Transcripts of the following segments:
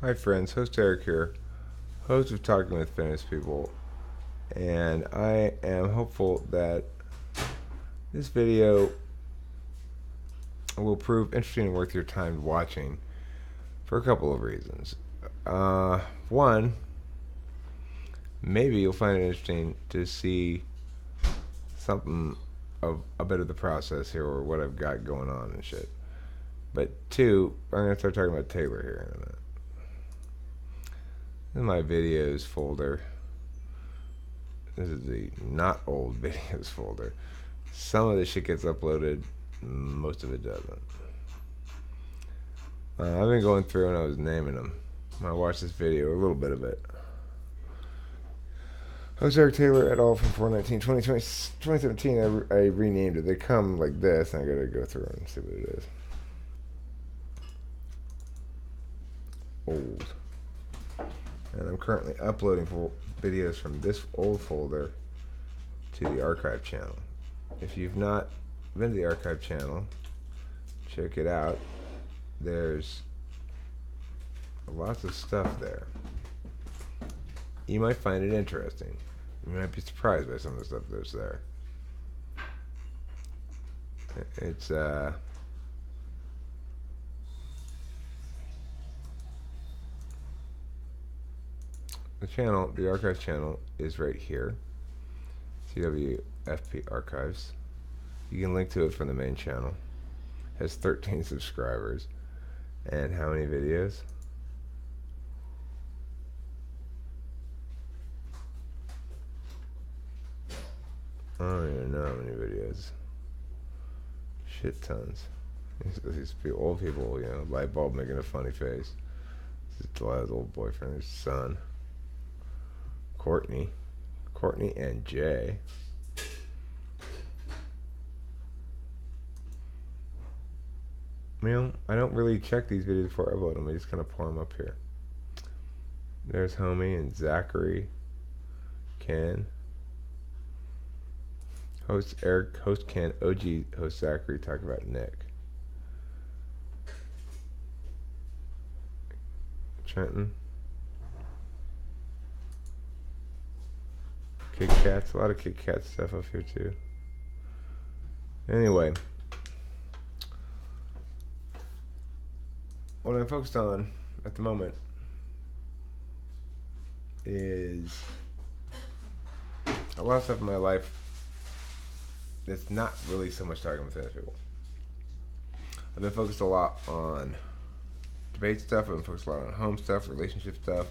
Hi friends, host Eric here, host of Talking with Famous People, and I am hopeful that this video will prove interesting and worth your time watching for a couple of reasons. One, maybe you'll find it interesting to see something of a bit of the process here or what I've got going on and shit. But two, I'm going to start talking about Taylor here in a minute. This is my videos folder. This is the not old videos folder. Some of this shit gets uploaded, most of it doesn't. I've been going through and I was naming them. I watched this video, a little bit of it. Host Eric Taylor et al. From 2017. I renamed it. They come like this, and I gotta go through and see what it is. Old. And I'm currently uploading videos from this old folder to the archive channel. If you've not been to the archive channel, check it out. There's lots of stuff there. You might find it interesting. You might be surprised by some of the stuff that's there. It's the channel, the archives channel is right here. TwFP archives. You can link to it from the main channel. It has 13 subscribers. And how many videos? I don't even know how many videos. Shit tons. These old people, you know, light bulb making a funny face. This is Delilah's old boyfriend, his son. Courtney and Jay. You know, I don't really check these videos before I upload them. I just kind of pour them up here. There's Homie and Zachary, Ken, host Eric, host Ken, OG host Zachary, talk about Nick. Trenton. Kit Kats, a lot of Kit Kat stuff up here too. Anyway, what I'm focused on at the moment is a lot of stuff in my life that's not really so much talking with famous people. I've been focused a lot on debate stuff. I've been focused a lot on home stuff, relationship stuff.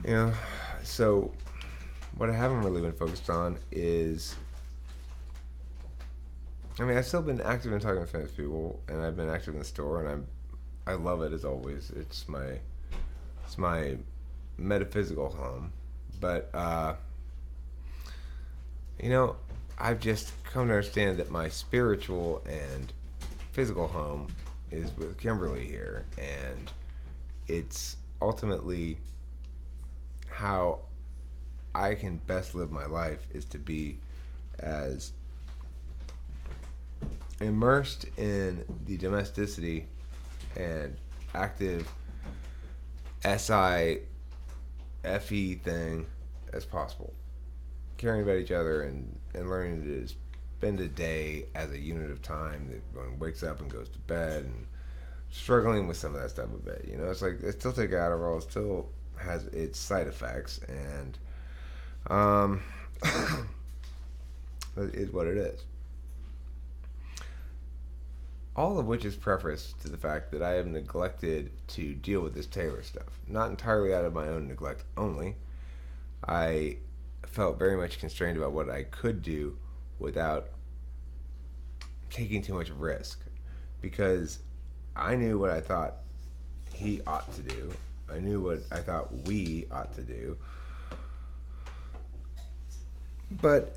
You know, so what I haven't really been focused on is, I mean, I've still been active in talking with famous people, and I've been active in the store, and I love it as always. It's my metaphysical home, but you know, I've just come to understand that my spiritual and physical home is with Kimberly here, and it's ultimately how I can best live my life is to be as immersed in the domesticity and active SIFE thing as possible. Caring about each other and learning to spend a day as a unit of time that one wakes up and goes to bed, and struggling with some of that stuff a bit. You know, it's like, it still takes Adderall, it still has its side effects, and it is what it is. All of which is prefaced to the fact that I have neglected to deal with this Taylor stuff. Not entirely out of my own neglect only. I felt very much constrained about what I could do without taking too much risk, because I knew what I thought he ought to do. I knew what I thought we ought to do. But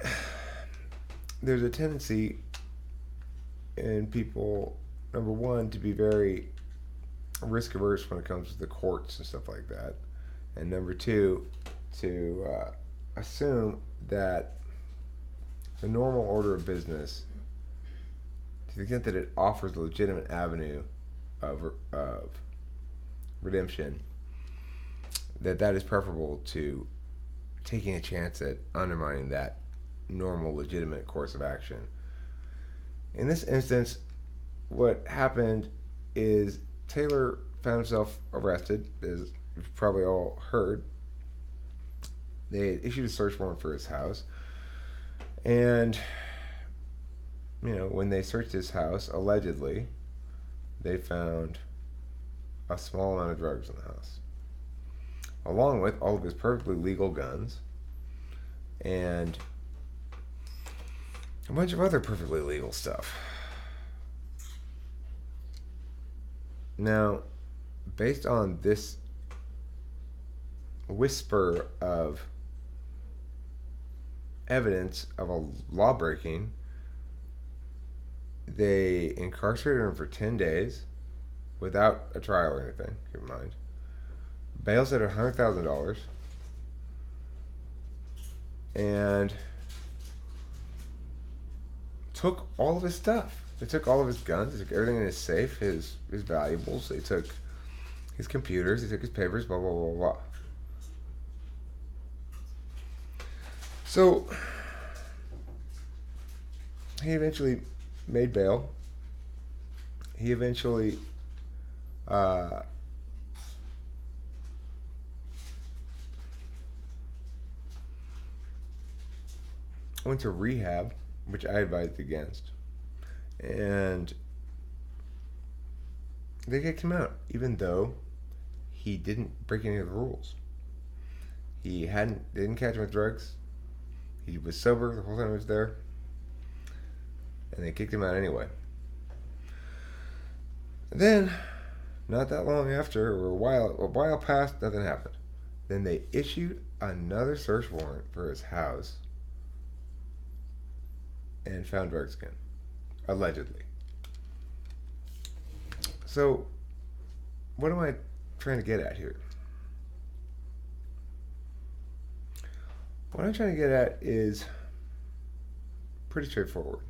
there's a tendency in people, number one, to be very risk averse when it comes to the courts and stuff like that, and number two, to assume that the normal order of business, to the extent that it offers a legitimate avenue of redemption, that is preferable to taking a chance at undermining that normal, legitimate course of action. In this instance, what happened is Taylor found himself arrested, as you've probably all heard. They had issued a search warrant for his house, and when they searched his house, allegedly, they found a small amount of drugs in the house, along with all of his perfectly legal guns and a bunch of other perfectly legal stuff. Now, based on this whisper of evidence of a law breaking, they incarcerated him for 10 days without a trial or anything, keep in mind. Bail set at $100,000. And took all of his stuff. They took all of his guns, they took everything in his safe, his valuables, they took his computers, they took his papers, blah, blah, blah, blah. So, he eventually made bail. He eventually went to rehab, which I advised against. And they kicked him out, even though he didn't break any of the rules. They didn't catch him with drugs. He was sober the whole time he was there. And they kicked him out anyway. Then, not that long after, or a while passed, nothing happened. Then they issued another search warrant for his house and found drugs again, allegedly. So, what am I trying to get at here? What I'm trying to get at is pretty straightforward.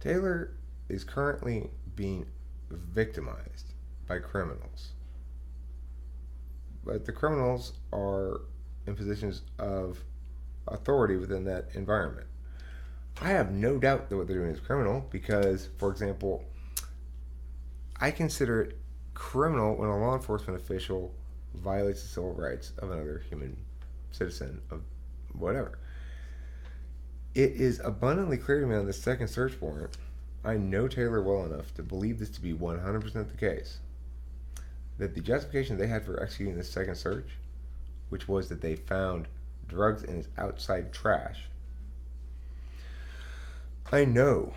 Taylor is currently being victimized by criminals. But the criminals are in positions of authority within that environment. I have no doubt that what they're doing is criminal because, for example, I consider it criminal when a law enforcement official violates the civil rights of another human citizen of whatever. It is abundantly clear to me on the second search warrant, I know Taylor well enough to believe this to be 100% the case, that the justification they had for executing this second search, which was that they found drugs in his outside trash, I know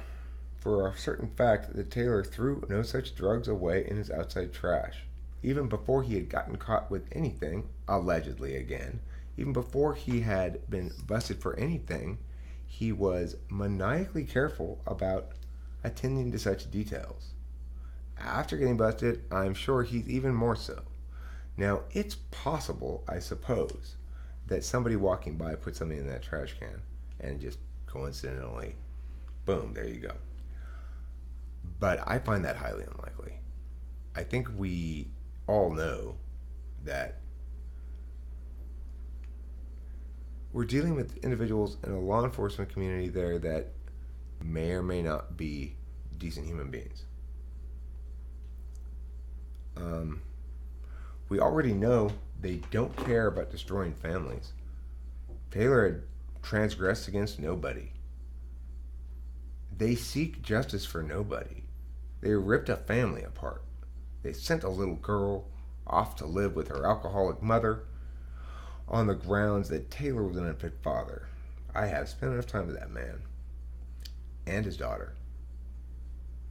for a certain fact that Taylor threw no such drugs away in his outside trash. Even before he had gotten caught with anything, allegedly again, even before he had been busted for anything, he was maniacally careful about attending to such details. After getting busted, I'm sure he's even more so. Now, it's possible, I suppose, that somebody walking by put something in that trash can and just coincidentally, boom, there you go. But I find that highly unlikely. I think we all know that we're dealing with individuals in a law enforcement community there that may or may not be decent human beings. We already know they don't care about destroying families. Taylor had transgressed against nobody. They seek justice for nobody. They ripped a family apart. They sent a little girl off to live with her alcoholic mother on the grounds that Taylor was an unfit father. I have spent enough time with that man and his daughter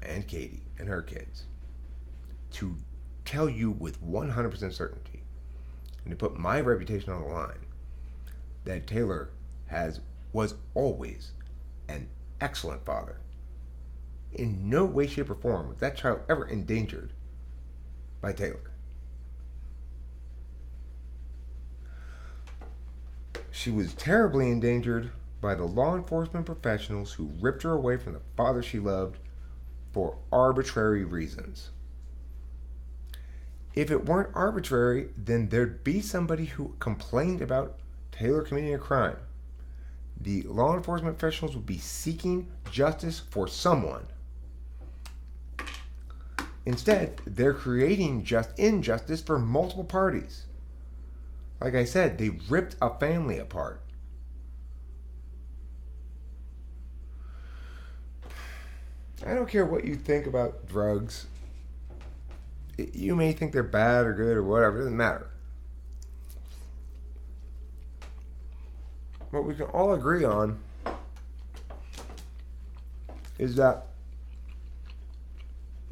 and Katie and her kids to tell you with 100% certainty and to put my reputation on the line that Taylor was always an excellent father. In no way, shape, or form was that child ever endangered by Taylor. She was terribly endangered by the law enforcement professionals who ripped her away from the father she loved for arbitrary reasons. If it weren't arbitrary, then there'd be somebody who complained about Taylor committing a crime. The law enforcement professionals would be seeking justice for someone. Instead, they're creating just injustice for multiple parties. Like I said, they ripped a family apart. I don't care what you think about drugs. You may think they're bad or good or whatever. It doesn't matter. What we can all agree on is that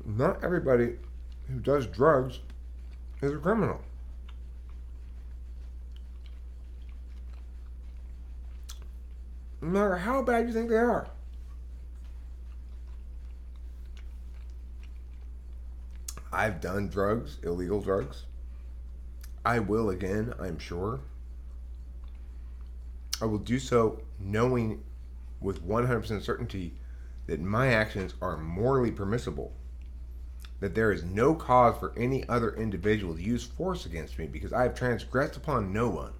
not everybody who does drugs is a criminal. No matter how bad you think they are. I've done drugs, illegal drugs. I will again, I'm sure. I will do so knowing with 100% certainty that my actions are morally permissible. That there is no cause for any other individual to use force against me because I have transgressed upon no one.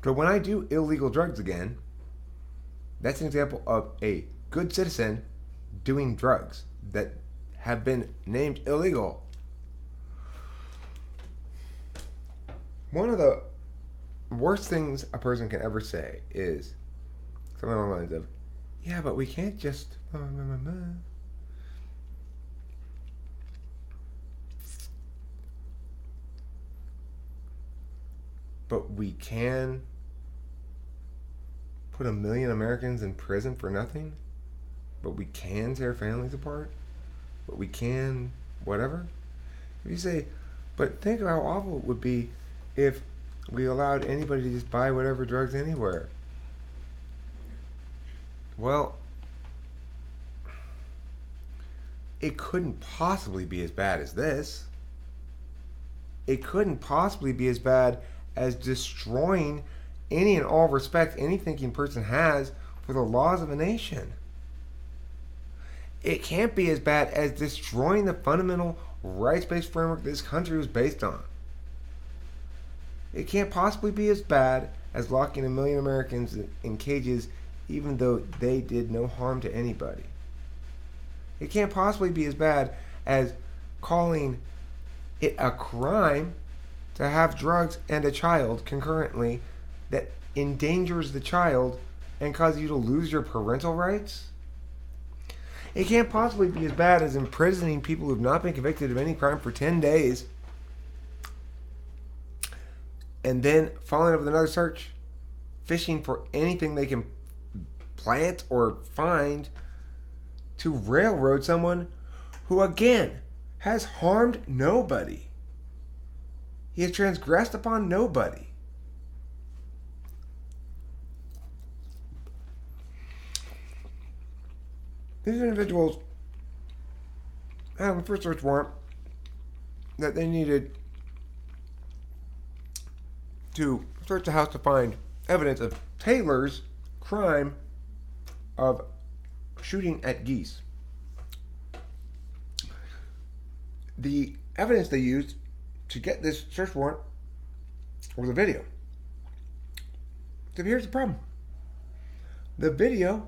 So when I do illegal drugs again, that's an example of a good citizen doing drugs that have been named illegal. One of the worst things a person can ever say is something along the lines of, yeah, but we can't just... But we can put 1 million Americans in prison for nothing? But we can tear families apart? But we can whatever? If you say, but think of how awful it would be if we allowed anybody to just buy whatever drugs anywhere. Well, it couldn't possibly be as bad as this. It couldn't possibly be as bad as destroying any and all respect any thinking person has for the laws of a nation. It can't be as bad as destroying the fundamental rights-based framework this country was based on. It can't possibly be as bad as locking 1 million Americans in cages even though they did no harm to anybody. It can't possibly be as bad as calling it a crime to have drugs and a child concurrently that endangers the child and causes you to lose your parental rights. It can't possibly be as bad as imprisoning people who've not been convicted of any crime for 10 days and then following up with another search, fishing for anything they can plant or find to railroad someone who, again, has harmed nobody. He has transgressed upon nobody. These individuals had a first search warrant that they needed to search the house to find evidence of Taylor's crime of shooting at geese. The evidence they used to get this search warrant was a video. So here's the problem. The video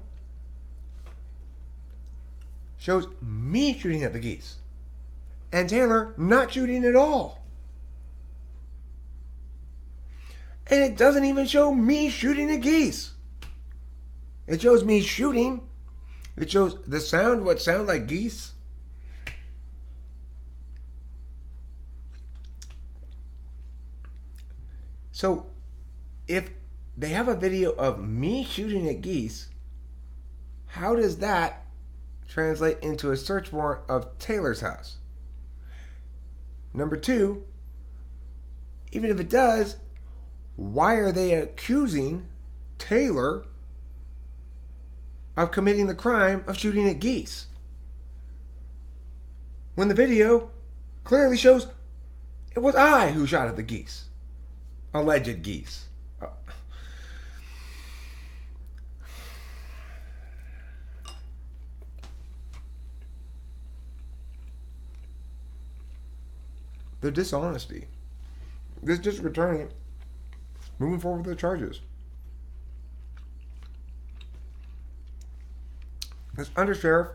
shows me shooting at the geese and Taylor not shooting at all. And it doesn't even show me shooting at geese. It shows me shooting. It shows the sound, what sound like geese. So, if they have a video of me shooting at geese, how does that translate into a search warrant of Taylor's house? Number two, even if it does, why are they accusing Taylor of committing the crime of shooting at geese when the video clearly shows it was I who shot at the geese? Alleged geese. the dishonesty. This district attorney moving forward with the charges. This undersheriff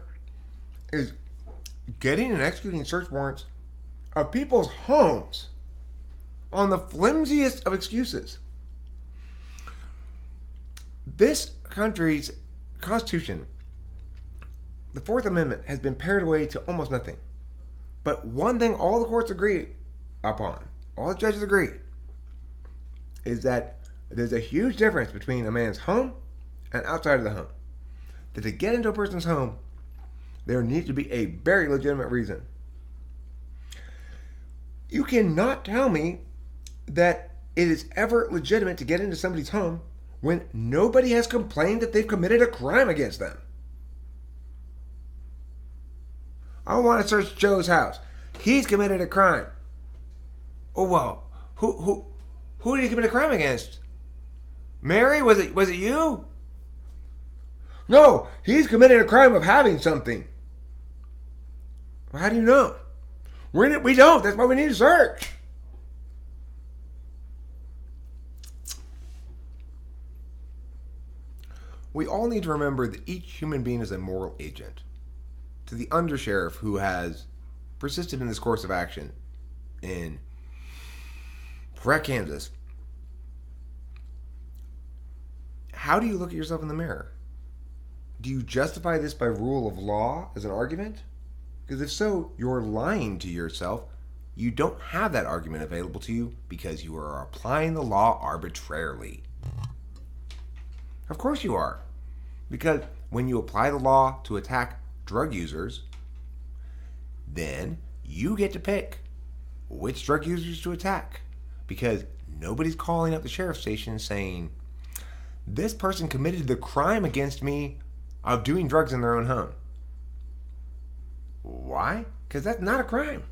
is getting and executing search warrants of people's homes on the flimsiest of excuses. This country's Constitution, the Fourth Amendment, has been pared away to almost nothing. But one thing all the courts agree upon, all the judges agree, is that there's a huge difference between a man's home and outside of the home. That to get into a person's home, there needs to be a very legitimate reason. You cannot tell me that it is ever legitimate to get into somebody's home when nobody has complained that they've committed a crime against them. I want to search Joe's house. He's committed a crime. Oh well, who did he commit a crime against? Mary? Was it you? No, he's committed a crime of having something. Well, how do you know? We don't. That's why we need to search. We all need to remember that each human being is a moral agent. To the undersheriff who has persisted in this course of action in Breck, Kansas, how do you look at yourself in the mirror? Do you justify this by rule of law as an argument? Because if so, you're lying to yourself. You don't have that argument available to you because you are applying the law arbitrarily. Of course you are. Because when you apply the law to attack drug users, then you get to pick which drug users to attack. Because nobody's calling up the sheriff's station saying, this person committed the crime against me of doing drugs in their own home. Why? Because that's not a crime.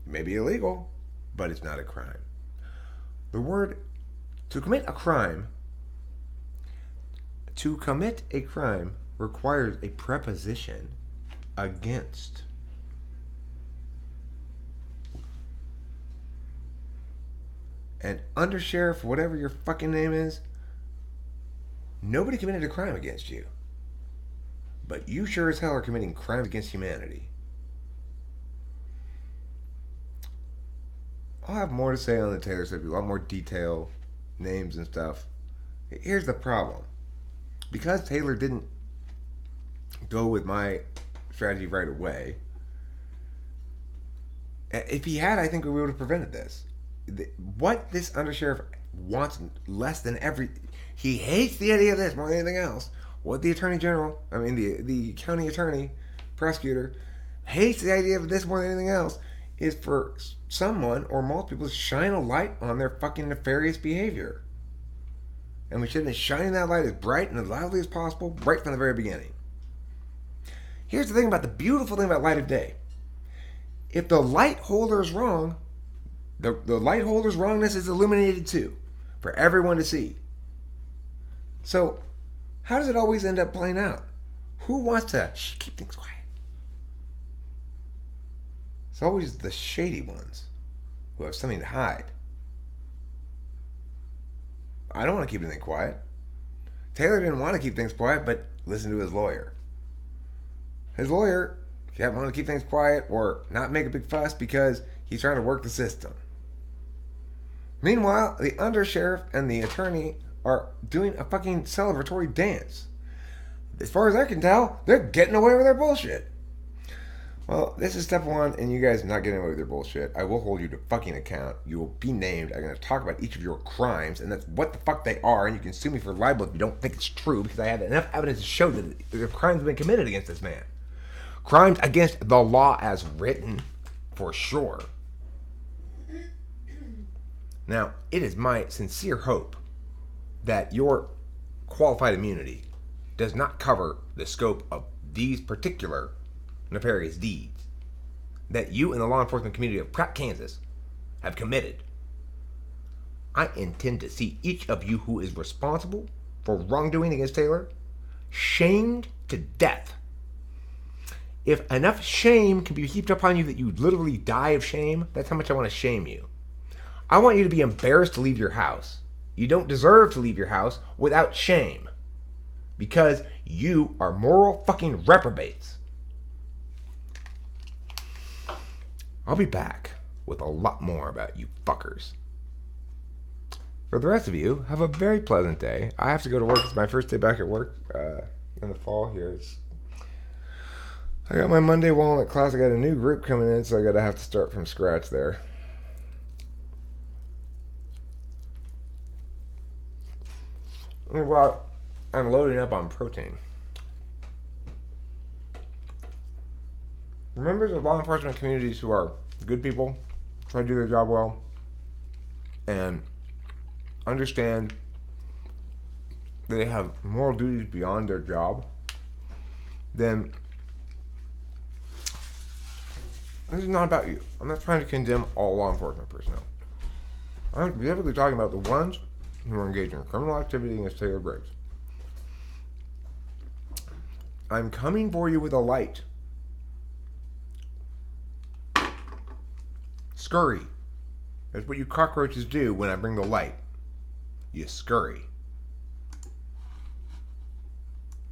It may be illegal, but it's not a crime. The word to commit a crime requires a preposition against. And undersheriff, whatever your fucking name is, nobody committed a crime against you. But you sure as hell are committing crimes against humanity. I'll have more to say on the Taylor Swift, a lot more detail, names and stuff. Here's the problem. Because Taylor didn't go with my strategy right away, if he had, I think we would have prevented this. What this undersheriff wants less than he hates the idea of this more than anything else. What the the county attorney, prosecutor, hates the idea of this more than anything else is for someone or multiple people to shine a light on their fucking nefarious behavior. And we should have been shining that light as bright and as loudly as possible right from the very beginning. Here's the beautiful thing about light of day. If the light holder is wrong, the light holder's wrongness is illuminated too, for everyone to see. So, how does it always end up playing out? Who wants to keep things quiet? It's always the shady ones who have something to hide. I don't want to keep anything quiet. Taylor didn't want to keep things quiet, but listen to his lawyer. His lawyer kept wanting to keep things quiet or not make a big fuss because he's trying to work the system. Meanwhile, the undersheriff and the attorney are doing a fucking celebratory dance. As far as I can tell, they're getting away with their bullshit. Well, this is step one, and you guys are not getting away with your bullshit. I will hold you to fucking account. You will be named. I'm going to talk about each of your crimes, and that's what the fuck they are, and you can sue me for libel if you don't think it's true, because I have enough evidence to show that the crimes have been committed against this man. Crimes against the law as written, for sure. Now, it is my sincere hope that your qualified immunity does not cover the scope of these particular nefarious deeds that you and the law enforcement community of Pratt, Kansas have committed. I intend to see each of you who is responsible for wrongdoing against Taylor shamed to death If enough shame can be heaped upon you that you literally die of shame, that's how much I want to shame you. I want you to be embarrassed to leave your house. You don't deserve to leave your house without shame. Because you are moral fucking reprobates. I'll be back with a lot more about you fuckers. For the rest of you, have a very pleasant day. I have to go to work. It's my first day back at work in the fall here. I got my Monday walnut class. I got a new group coming in, so I gotta have to start from scratch there. Well, I'm loading up on protein. Members of law enforcement communities who are good people, try to do their job well, and understand that they have moral duties beyond their job, then this is not about you. I'm not trying to condemn all law enforcement personnel. I'm specifically talking about the ones who are engaged in criminal activity against Taylor Briggs. I'm coming for you with a light. Scurry. That's what you cockroaches do when I bring the light. You scurry.